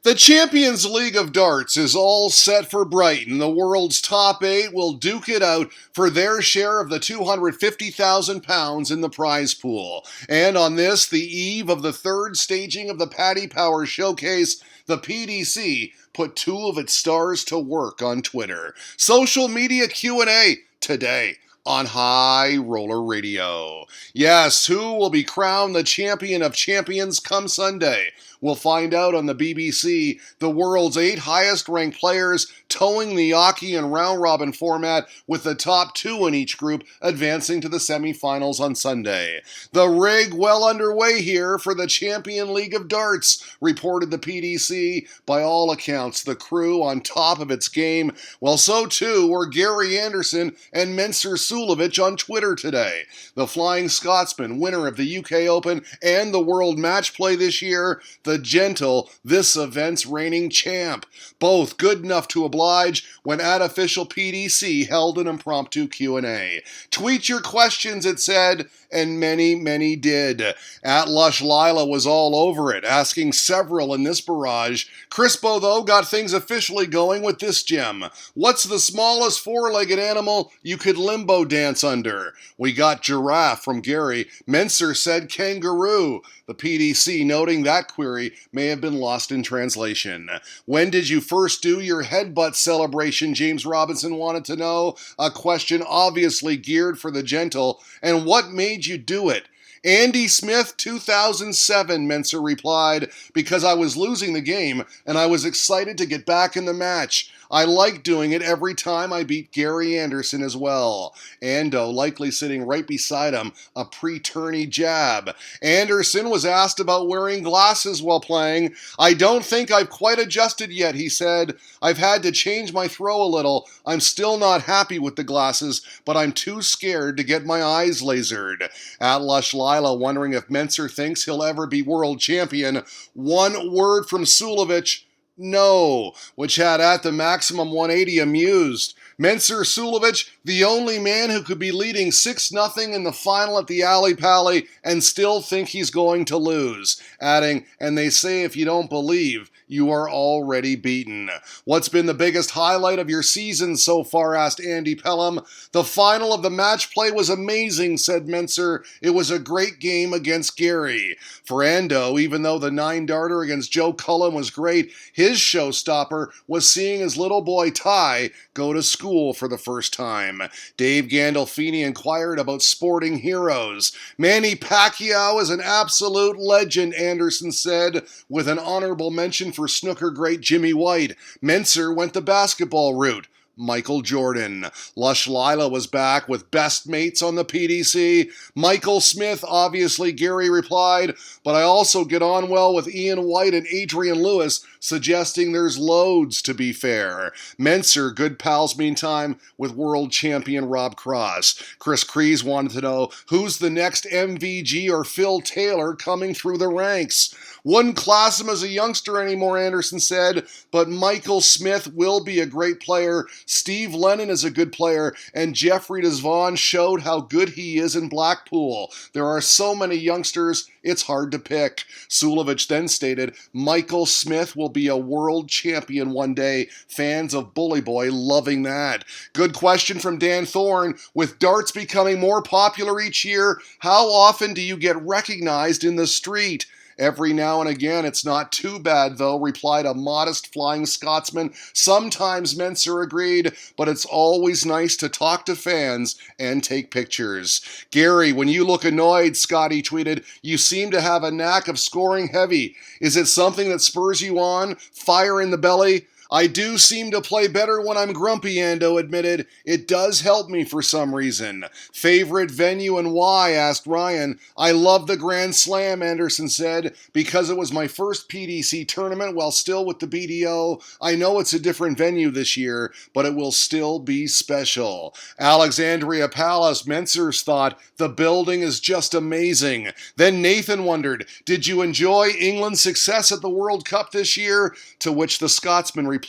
The Champions League of Darts is all set for Brighton. The world's top 8 will duke it out for their share of the £250,000 in the prize pool. And on this, the eve of the third staging of the Paddy Power Showcase, the PDC put 2 of its stars to work on Twitter. Social media Q&A today on High Roller Radio. Yes, who will be crowned the champion of champions come Sunday? We'll find out on the BBC, the world's 8 highest-ranked players towing the Aki and round-robin format with the top 2 in each group advancing to the semi-finals on Sunday. The rig well underway here for the Champion League of Darts, reported the PDC. By all accounts, the crew on top of its game. Well, so too were Gary Anderson and Mensur Suljovic on Twitter today. The Flying Scotsman, winner of the UK Open and the World Match Play this year, the gentle, this event's reigning champ. Both good enough to oblige when at official PDC held an impromptu Q&A. Tweet your questions, it said, and many did. At Lush Lila was all over it, asking several in this barrage. Crispo, though, got things officially going with this gem. What's the smallest four-legged animal you could limbo dance under? We got giraffe from Gary. Mensur said kangaroo. The PDC noting that query may have been lost in translation. When did you first do your headbutt celebration, James Robinson wanted to know. A question obviously geared for the gentle. And what made you do it? Andy Smith, 2007, Mensur replied, because I was losing the game and I was excited to get back in the match. I like doing it every time I beat Gary Anderson as well. Ando likely sitting right beside him, a pre-tourney jab. Anderson was asked about wearing glasses while playing. I don't think I've quite adjusted yet, he said. I've had to change my throw a little. I'm still not happy with the glasses, but I'm too scared to get my eyes lasered. At Lush Lila wondering if Mensur thinks he'll ever be world champion. One word from Suljovic. No, which had at the maximum 180 amused. Mensur Suljovic, the only man who could be leading 6-0 in the final at the Ali Pally and still think he's going to lose. Adding, and they say if you don't believe, you are already beaten. What's been the biggest highlight of your season so far, asked Andy Pelham. The final of the match play was amazing, said Mensur. It was a great game against Gary. For Ando, even though the 9-darter against Joe Cullen was great, his showstopper was seeing his little boy Ty go to school for the first time. Dave Gandolfini inquired about sporting heroes. Manny Pacquiao is an absolute legend, Anderson said, with an honorable mention for snooker great Jimmy White. Mensur went the basketball route. Michael Jordan. Lush Lila was back with best mates on the PDC. Michael Smith, obviously, Gary replied, but I also get on well with Ian White and Adrian Lewis, suggesting there's loads to be fair. Mensur, good pals meantime, with world champion Rob Cross. Chris Kreese wanted to know, who's the next MVG or Phil Taylor coming through the ranks? Wouldn't class him as a youngster anymore, Anderson said, but Michael Smith will be a great player. Steve Lennon is a good player, and Jeffrey Desvaughn showed how good he is in Blackpool. There are so many youngsters, it's hard to pick. Suljovic then stated, Michael Smith will be a world champion one day. Fans of Bully Boy loving that. Good question from Dan Thorne. With darts becoming more popular each year, how often do you get recognized in the street? Every now and again, it's not too bad, though, replied a modest Flying Scotsman. Sometimes, Mensur agreed, but it's always nice to talk to fans and take pictures. Gary, when you look annoyed, Scotty tweeted, you seem to have a knack of scoring heavy. Is it something that spurs you on? Fire in the belly? I do seem to play better when I'm grumpy, Ando admitted. It does help me for some reason. Favorite venue and why, asked Ryan. I love the Grand Slam, Anderson said, because it was my first PDC tournament while still with the BDO. I know it's a different venue this year, but it will still be special. Alexandria Palace, Mensur's thought, the building is just amazing. Then Nathan wondered, did you enjoy England's success at the World Cup this year? To which the Scotsman replied,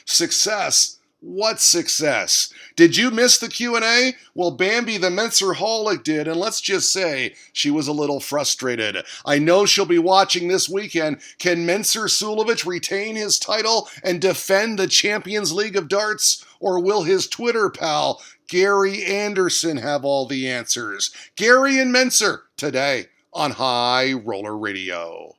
success What success? Did you miss the Q&A? Well, Bambi the Mensurholic did, and let's just say she was a little frustrated. I know she'll be watching this weekend. Can Mensur Suljovic retain his title and defend the Champions League of Darts? Or will his Twitter pal, Gary Anderson, have all the answers? Gary and Mensur, today on High Roller Radio.